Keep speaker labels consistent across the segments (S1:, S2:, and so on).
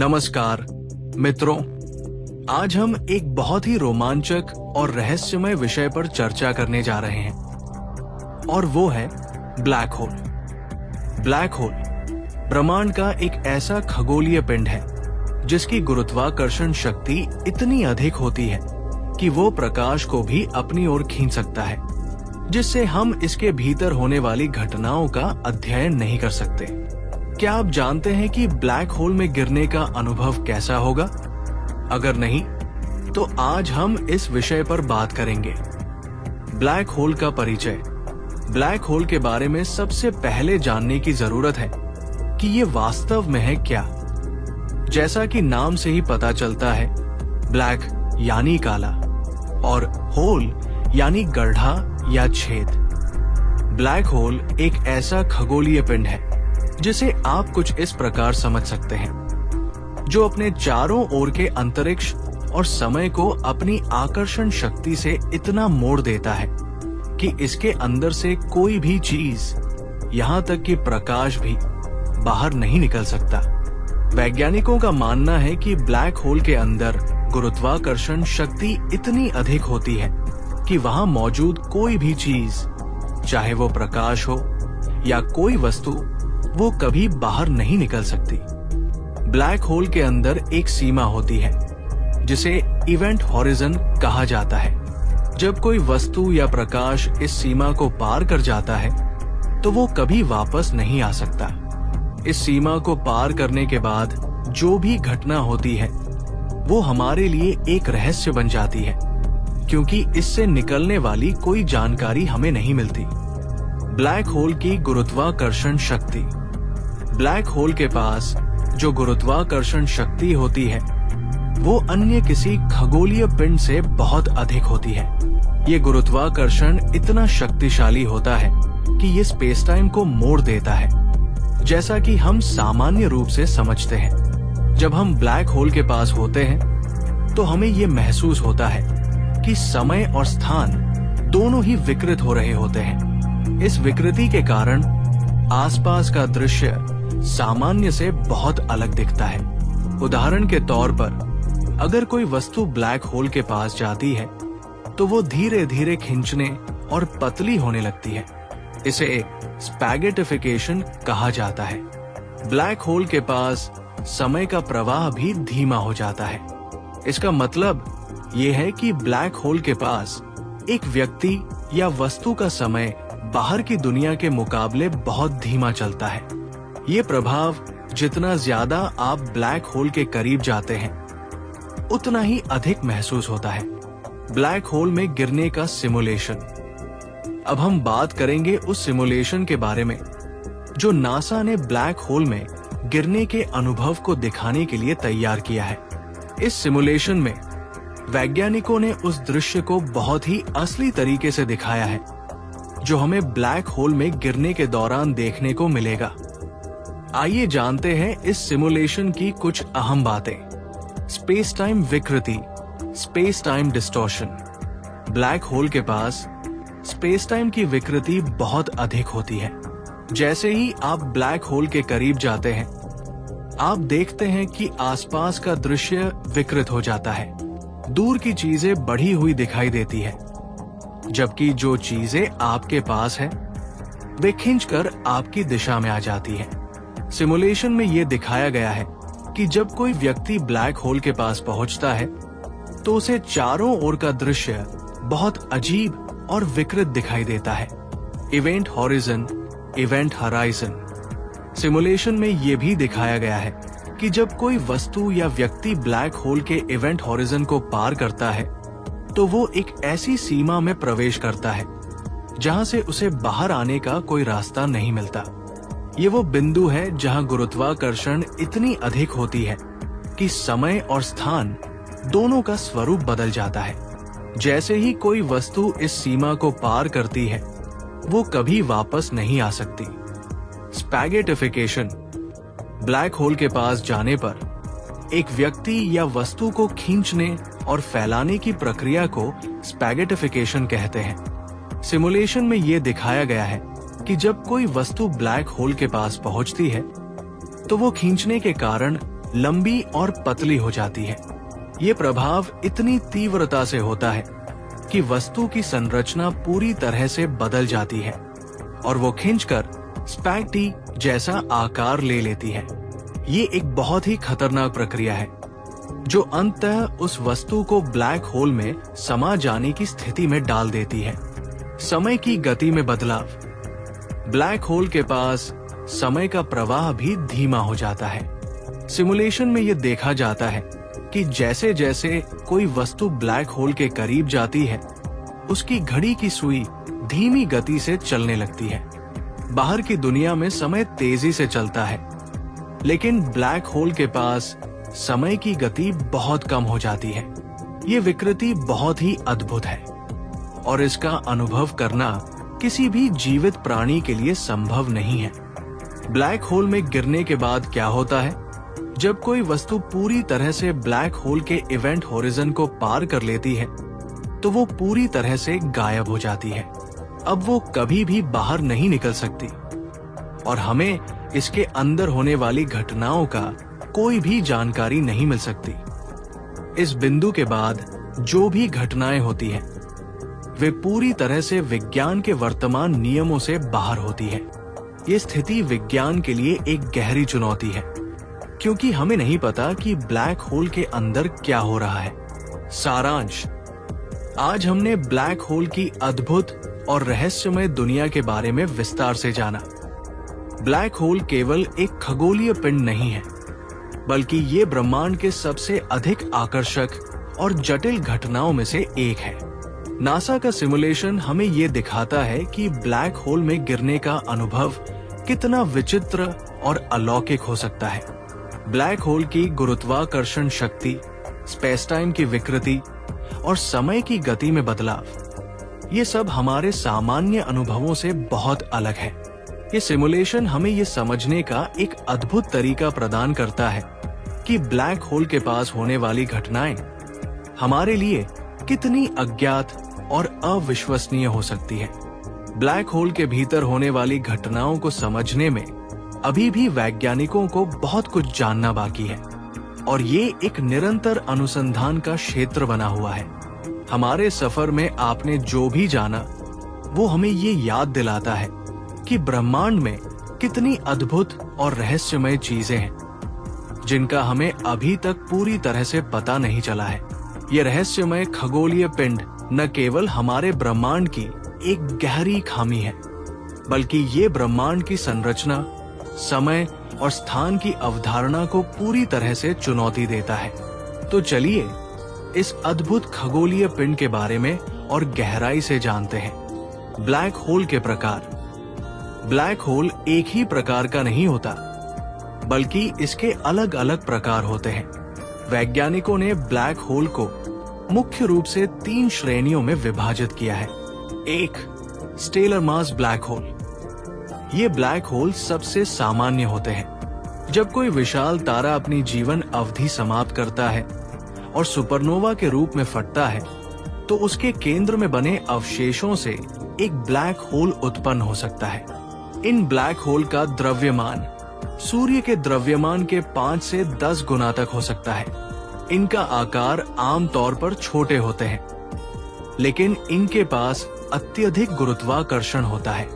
S1: नमस्कार मित्रों, आज हम एक बहुत ही रोमांचक और रहस्यमय विषय पर चर्चा करने जा रहे हैं और वो है ब्लैक होल। ब्लैक होल ब्रह्मांड का एक ऐसा खगोलीय पिंड है जिसकी गुरुत्वाकर्षण शक्ति इतनी अधिक होती है कि वो प्रकाश को भी अपनी ओर खींच सकता है, जिससे हम इसके भीतर होने वाली घटनाओं का अध्ययन नहीं कर सकते। क्या आप जानते हैं कि ब्लैक होल में गिरने का अनुभव कैसा होगा? अगर नहीं, तो आज हम इस विषय पर बात करेंगे। ब्लैक होल का परिचय। ब्लैक होल के बारे में सबसे पहले जानने की जरूरत है कि ये वास्तव में है क्या। जैसा कि नाम से ही पता चलता है, ब्लैक यानी काला और होल यानी गड्ढा या छेद। ब्लैक होल एक ऐसा खगोलीय पिंड है जिसे आप कुछ इस प्रकार समझ सकते हैं, जो अपने चारों ओर के अंतरिक्ष और समय को अपनी आकर्षण शक्ति से इतना मोड़ देता है कि इसके अंदर से कोई भी चीज, यहाँ तक कि प्रकाश भी, बाहर नहीं निकल सकता। वैज्ञानिकों का मानना है कि ब्लैक होल के अंदर गुरुत्वाकर्षण शक्ति इतनी अधिक होती है कि वहां मौजूद कोई भी चीज, चाहे वो प्रकाश हो या कोई वस्तु, वो कभी बाहर नहीं निकल सकती। ब्लैक होल के अंदर एक सीमा होती है जिसे इवेंट हॉरिजन कहा जाता है। जब कोई वस्तु या प्रकाश इस सीमा को पार कर जाता है तो वो कभी वापस नहीं आ सकता। इस सीमा को पार करने के बाद जो भी घटना होती है वो हमारे लिए एक रहस्य बन जाती है, क्योंकि इससे निकलने वाली कोई जानकारी हमें नहीं मिलती। ब्लैक होल की गुरुत्वाकर्षण शक्ति। ब्लैक होल के पास जो गुरुत्वाकर्षण शक्ति होती है वो अन्य किसी खगोलीय पिंड से बहुत अधिक होती है। ये गुरुत्वाकर्षण इतना शक्तिशाली होता है कि ये स्पेस टाइम को मोड़ देता है, जैसा कि हम सामान्य रूप से समझते हैं। जब हम ब्लैक होल के पास होते हैं तो हमें ये महसूस होता है कि समय और स्थान दोनों ही विकृत हो रहे होते हैं। इस विकृति के कारण आसपास का दृश्य सामान्य से बहुत अलग दिखता है। उदाहरण के तौर पर, अगर कोई वस्तु ब्लैक होल के पास जाती है तो वो धीरे धीरे खिंचने और पतली होने लगती है। इसे स्पैगेटिफिकेशन कहा जाता है। ब्लैक होल के पास समय का प्रवाह भी धीमा हो जाता है। इसका मतलब ये है कि ब्लैक होल के पास एक व्यक्ति या वस्तु का समय बाहर की दुनिया के मुकाबले बहुत धीमा चलता है। ये प्रभाव जितना ज्यादा आप ब्लैक होल के करीब जाते हैं उतना ही अधिक महसूस होता है। ब्लैक होल में गिरने का सिमुलेशन। अब हम बात करेंगे उस सिमुलेशन के बारे में जो नासा ने ब्लैक होल में गिरने के अनुभव को दिखाने के लिए तैयार किया है। इस सिमुलेशन में वैज्ञानिकों ने उस दृश्य को बहुत ही असली तरीके से दिखाया है जो हमें ब्लैक होल में गिरने के दौरान देखने को मिलेगा। आइए जानते हैं इस सिमुलेशन की कुछ अहम बातें। स्पेस टाइम विकृति, space time distortion. Black hole के पास स्पेस टाइम की विकृति बहुत अधिक होती है। जैसे ही आप ब्लैक होल के करीब जाते हैं, आप देखते हैं कि आसपास का दृश्य विकृत हो जाता है। दूर की चीजें बढ़ी हुई दिखाई देती है, जबकि जो चीजें आपके पास है वे खींचकर आपकी दिशा में आ जाती है। सिमुलेशन में ये दिखाया गया है कि जब कोई व्यक्ति ब्लैक होल के पास पहुंचता है तो उसे चारों ओर का दृश्य बहुत अजीब और विकृत दिखाई देता है। Event horizon, event horizon. Simulation में ये भी दिखाया गया है कि जब कोई वस्तु या व्यक्ति ब्लैक होल के इवेंट हॉरिजन को पार करता है तो वो एक ऐसी सीमा में प्रवेश करता है जहां से उसे बाहर आने का कोई रास्ता नहीं मिलता। ये वो बिंदु है जहां गुरुत्वाकर्षण इतनी अधिक होती है कि समय और स्थान दोनों का स्वरूप बदल जाता है। जैसे ही कोई वस्तु इस सीमा को पार करती है वो कभी वापस नहीं आ सकती। स्पैगेटिफिकेशन। ब्लैक होल के पास जाने पर एक व्यक्ति या वस्तु को खींचने और फैलाने की प्रक्रिया को स्पैगेटिफिकेशन कहते हैं। सिमुलेशन में ये दिखाया गया है कि जब कोई वस्तु ब्लैक होल के पास पहुंचती है तो वो खींचने के कारण लंबी और पतली हो जाती है। ये प्रभाव इतनी तीव्रता से होता है कि वस्तु की संरचना पूरी तरह से बदल जाती है और वो खिंचकर स्पैगेटी जैसा आकार ले लेती है। ये एक बहुत ही खतरनाक प्रक्रिया है जो अंततः उस वस्तु को ब्लैक होल में समा जाने की स्थिति में डाल देती है। समय की गति में बदलाव। ब्लैक होल के पास समय का प्रवाह भी धीमा हो जाता है। सिमुलेशन में यह देखा जाता है कि जैसे जैसे कोई वस्तु ब्लैक होल के करीब जाती है, उसकी घड़ी की सुई धीमी गति से चलने लगती है। बाहर की दुनिया में समय तेजी से चलता है, लेकिन ब्लैक होल के पास समय की गति बहुत कम हो जाती है। ये विकृति बहुत ही अद्भुत है और इसका अनुभव करना किसी भी जीवित प्राणी के लिए संभव नहीं है। ब्लैक होल में गिरने के बाद क्या होता है? जब कोई वस्तु पूरी तरह से ब्लैक होल के इवेंट होरिजन को पार कर लेती है, तो वो पूरी तरह से गायब हो जाती है। अब वो कभी भी बाहर नहीं निकल सकती और हमें इसके अंदर होने वाली घटनाओं का कोई भी जानकारी नहीं मिल सकती। इस बिंदु के बाद जो भी घटनाएं होती हैं, वे पूरी तरह से विज्ञान के वर्तमान नियमों से बाहर होती है। ये स्थिति विज्ञान के लिए एक गहरी चुनौती है, क्योंकि हमें नहीं पता कि ब्लैक होल के अंदर क्या हो रहा है। सारांश: आज हमने ब्लैक होल की अद्भुत और रहस्यमय दुनिया के बारे में विस्तार से जाना। ब्लैक होल केवल एक खगोलीय पिंड नहीं है, बल्कि ये ब्रह्मांड के सबसे अधिक आकर्षक और जटिल घटनाओं में से एक है। नासा का सिमुलेशन हमें ये दिखाता है कि ब्लैक होल में गिरने का अनुभव कितना विचित्र और अलौकिक हो सकता है। ब्लैक होल की गुरुत्वाकर्षण शक्ति, स्पेस टाइम की विकृति और समय की गति में बदलाव, ये सब हमारे सामान्य अनुभवों से बहुत अलग है। ये सिमुलेशन हमें ये समझने का एक अद्भुत तरीका प्रदान करता है कि ब्लैक होल के पास होने वाली घटनाएं हमारे लिए कितनी अज्ञात और अविश्वसनीय हो सकती है। ब्लैक होल के भीतर होने वाली घटनाओं को समझने में अभी भी वैज्ञानिकों को बहुत कुछ जानना बाकी है और ये एक निरंतर अनुसंधान का क्षेत्र बना हुआ है। हमारे सफर में आपने जो भी जाना, वो हमें ये याद दिलाता है कि ब्रह्मांड में कितनी अद्भुत और रहस्यमय चीजें हैं, जिनका हमें अभी तक पूरी तरह से पता नहीं चला है। ये रहस्यमय खगोलीय पिंड न केवल हमारे ब्रह्मांड की एक गहरी खामी है, बल्कि ये ब्रह्मांड की संरचना, समय और स्थान की अवधारणा को पूरी तरह से चुनौती देता है। तो चलिए इस अद्भुत खगोलीय पिंड के बारे में और गहराई से जानते हैं। ब्लैक होल के प्रकार। ब्लैक होल एक ही प्रकार का नहीं होता, बल्कि इसके अलग अलग प्रकार होते हैं। वैज्ञानिकों ने ब्लैक होल को मुख्य रूप से 3 श्रेणियों में विभाजित किया है। 1. Stellar mass black hole. ये ब्लैक होल सबसे सामान्य होते हैं। जब कोई विशाल तारा अपनी जीवन अवधि समाप्त करता है और सुपरनोवा के रूप में फटता है, तो उसके केंद्र में बने अवशेषों से एक ब्लैक होल उत्पन्न हो सकता है। इन ब्लैक होल का द्रव्यमान सूर्य के द्रव्यमान के 5 से 10 गुना तक हो सकता है। इनका आकार आमतौर पर छोटे होते हैं, लेकिन इनके पास अत्यधिक गुरुत्वाकर्षण होता है।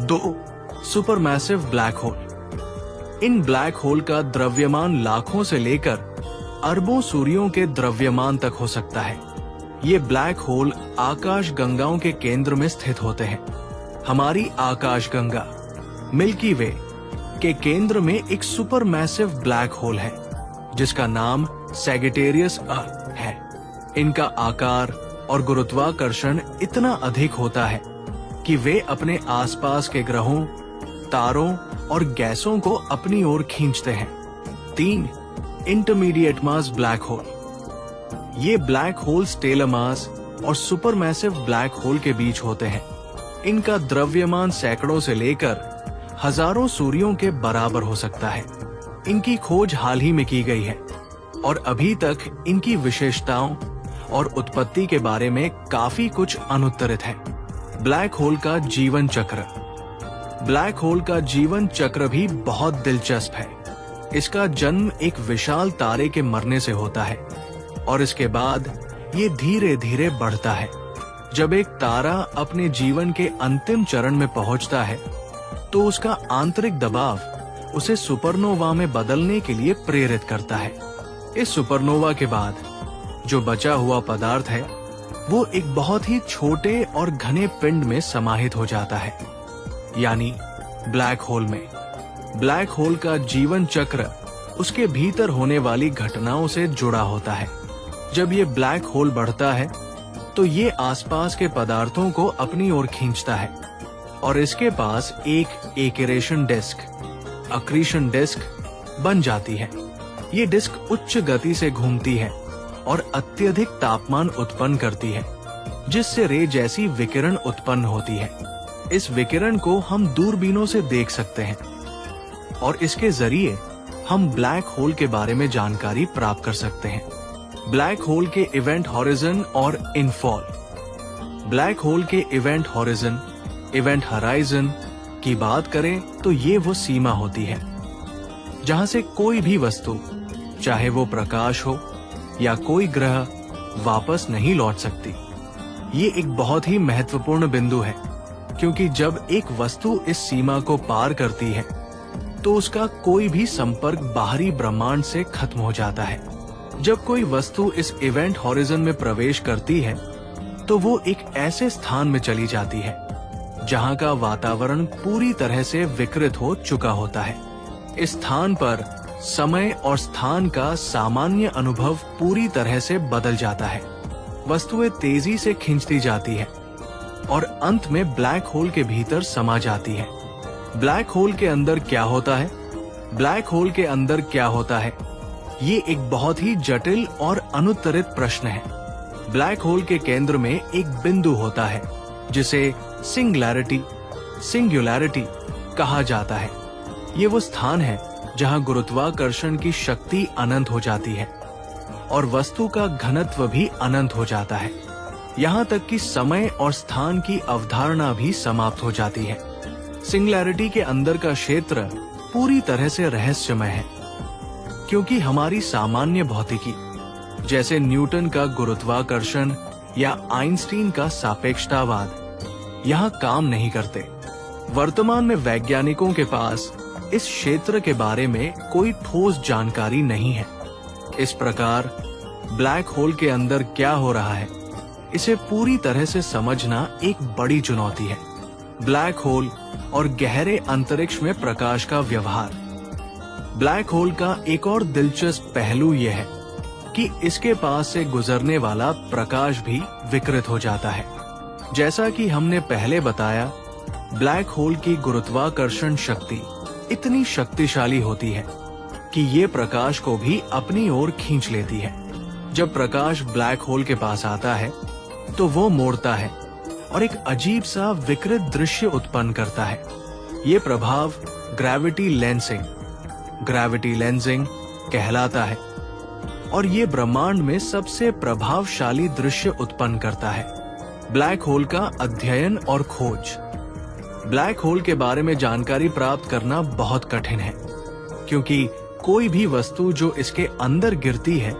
S1: 2. Supermassive black hole. इन ब्लैक होल का द्रव्यमान लाखों से लेकर अरबों सूर्यों के द्रव्यमान तक हो सकता है। ये ब्लैक होल आकाश गंगाओं के केंद्र में स्थित होते हैं। हमारी आकाश गंगा मिल्की वे के केंद्र में एक सुपरमैसिव ब्लैक होल है, जिसका नाम सैजिटेरियस है। इनका आकार और गुरुत्वाकर्षण इतना अधिक होता है कि वे अपने आसपास के ग्रहों, तारों और गैसों को अपनी ओर खींचते हैं। 3. इंटरमीडिएट मास ब्लैक होल। ये ब्लैक होल स्टेलर मास और सुपरमैसिव ब्लैक होल के बीच होते हैं। इनका द्रव्यमान सैकड़ों से लेकर हजारों सूर्यों के बराबर हो सकता है। इनकी खोज हाल ही में की गई है और अभी तक इनकी विशेषताओं और उत्पत्ति के बारे में काफी कुछ अनुत्तरित है। ब्लैक होल का जीवन चक्र। ब्लैक होल का जीवन चक्र भी बहुत दिलचस्प है। इसका जन्म एक विशाल तारे के मरने से होता है और इसके बाद ये धीरे धीरे बढ़ता है। जब एक तारा अपने जीवन के अंतिम चरण में पहुंचता है तो उसका आंतरिक दबाव उसे सुपरनोवा में बदलने के लिए प्रेरित करता है। इस सुपरनोवा के बाद जो बचा हुआ पदार्थ है वो एक बहुत ही छोटे और घने पिंड में समाहित हो जाता है, यानी ब्लैक होल में। ब्लैक होल का जीवन चक्र उसके भीतर होने वाली घटनाओं से जुड़ा होता है। जब ये ब्लैक होल बढ़ता है तो ये आसपास के पदार्थों को अपनी ओर खींचता है और इसके पास एक एक्रेशन डिस्क, अक्रीशन डिस्क बन जाती है। ये डिस्क उच्च गति से घूमती है और अत्यधिक तापमान उत्पन्न करती है, जिससे रे जैसी विकिरण उत्पन्न होती है। इस विकिरण को हम दूरबीनों से देख सकते हैं और इसके जरिए हम ब्लैक होल के बारे में जानकारी प्राप्त कर सकते हैं। ब्लैक होल के इवेंट हॉरिजन और इनफॉल। ब्लैक होल के इवेंट हॉरिजन, इवेंट हराइजन की बात करें तो ये वो सीमा होती है जहां से कोई भी वस्तु, चाहे वो प्रकाश हो या कोई ग्रह, वापस नहीं लौट सकती। ये एक बहुत ही महत्वपूर्ण बिंदु है, क्योंकि जब एक वस्तु इस सीमा को पार करती है तो उसका कोई भी संपर्क बाहरी ब्रह्मांड से खत्म हो जाता है। जब कोई वस्तु इस इवेंट हॉरिजन में प्रवेश करती है तो वो एक ऐसे स्थान में चली जाती है जहां का वातावरण पूरी तरह से विकृत हो चुका होता है। इस स्थान पर समय और स्थान का सामान्य अनुभव पूरी तरह से बदल जाता है। वस्तुएं तेजी से खींचती जाती है और अंत में ब्लैक होल के भीतर समा जाती है। ब्लैक होल के अंदर क्या होता है? ब्लैक होल के अंदर क्या होता है? ये एक बहुत ही जटिल और अनुत्तरित प्रश्न है। ब्लैक होल के केंद्र में एक बिंदु होता है जिसे सिंगुलैरिटी कहा जाता है। ये वो स्थान है जहां गुरुत्वाकर्षण की शक्ति अनंत हो जाती है और वस्तु का घनत्व भी अनंत हो जाता है। यहाँ तक कि समय और स्थान की अवधारणा भी समाप्त हो जाती है। सिंगुलैरिटी के अंदर का क्षेत्र पूरी तरह से रहस्यमय है, क्योंकि हमारी सामान्य भौतिकी, जैसे न्यूटन का गुरुत्वाकर्षण या आइंस्टीन का सापेक्षतावाद, यहाँ काम नहीं करते। वर्तमान में वैज्ञानिकों के पास इस क्षेत्र के बारे में कोई ठोस जानकारी नहीं है। इस प्रकार ब्लैक होल के अंदर क्या हो रहा है, इसे पूरी तरह से समझना एक बड़ी चुनौती है। ब्लैक होल और गहरे अंतरिक्ष में प्रकाश का व्यवहार। ब्लैक होल का एक और दिलचस्प पहलू यह है कि इसके पास से गुजरने वाला प्रकाश भी विकृत हो जाता है। जैसा कि हमने पहले बताया, ब्लैक होल की गुरुत्वाकर्षण शक्ति इतनी शक्तिशाली होती है कि ये प्रकाश को भी अपनी ओर खींच लेती है। जब प्रकाश ब्लैक होल के पास आता है तो वो मोड़ता है और एक अजीब सा विकृत दृश्य उत्पन्न करता है। ये प्रभाव ग्रेविटी लेंसिंग कहलाता है और ये ब्रह्मांड में सबसे प्रभावशाली दृश्य उत्पन्न करता है। ब्लैक होल का अध्ययन और खोज। ब्लैक होल के बारे में जानकारी प्राप्त करना बहुत कठिन है, क्योंकि कोई भी वस्तु जो इसके अंदर गिरती है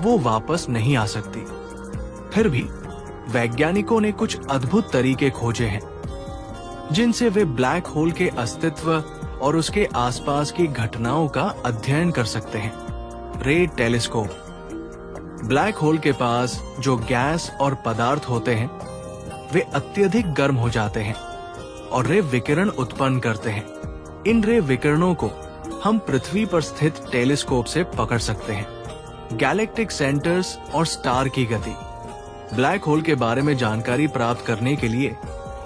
S1: वो वापस नहीं आ सकती। फिर भी वैज्ञानिकों ने कुछ अद्भुत तरीके खोजे हैं जिनसे वे ब्लैक होल के अस्तित्व और उसके आसपास की घटनाओं का अध्ययन कर सकते हैं। रे टेलीस्कोप। ब्लैक होल के पास जो गैस और पदार्थ होते हैं वे अत्यधिक गर्म हो जाते हैं और रे विकिरण उत्पन्न करते हैं। इन रे विकिरणों को हम पृथ्वी पर स्थित टेलीस्कोप से पकड़ सकते हैं। गैलेक्टिक सेंटर्स और स्टार की गति। ब्लैक होल के बारे में जानकारी प्राप्त करने के लिए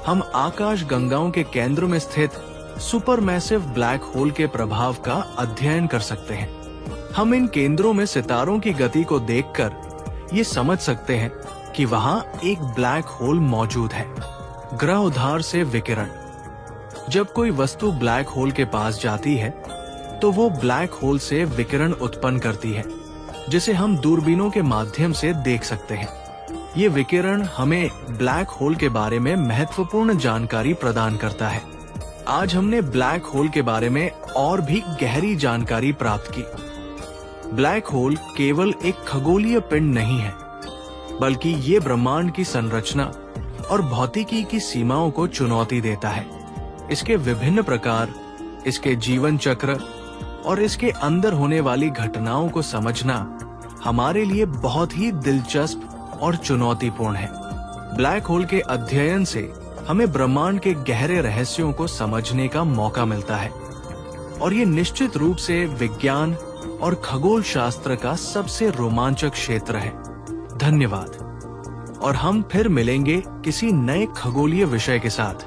S1: हम आकाश गंगाओं के केंद्र में स्थित सुपरमैसिव ब्लैक होल के प्रभाव का अध्ययन कर सकते हैं। हम इन केंद्रों में सितारों की गति को देखकर ये समझ सकते हैं कि वहां एक ब्लैक होल मौजूद है। ग्रह उधार से विकिरण। जब कोई वस्तु ब्लैक होल के पास जाती है तो वो ब्लैक होल से विकिरण उत्पन्न करती है, जिसे हम दूरबीनों के माध्यम से देख सकते हैं। ये विकिरण हमें ब्लैक होल के बारे में महत्वपूर्ण जानकारी प्रदान करता है। आज हमने ब्लैक होल के बारे में और भी गहरी जानकारी प्राप्त की। ब्लैक होल केवल एक खगोलीय पिंड नहीं है, बल्कि ये ब्रह्मांड की संरचना और भौतिकी की सीमाओं को चुनौती देता है। इसके विभिन्न प्रकार, इसके जीवन चक्र और इसके अंदर होने वाली घटनाओं को समझना हमारे लिए बहुत ही दिलचस्प और चुनौतीपूर्ण है। ब्लैक होल के अध्ययन से हमें ब्रह्मांड के गहरे रहस्यों को समझने का मौका मिलता है और ये निश्चित रूप से विज्ञान और खगोल शास्त्र का सबसे रोमांचक क्षेत्र है। धन्यवाद और हम फिर मिलेंगे किसी नए खगोलीय विषय के साथ।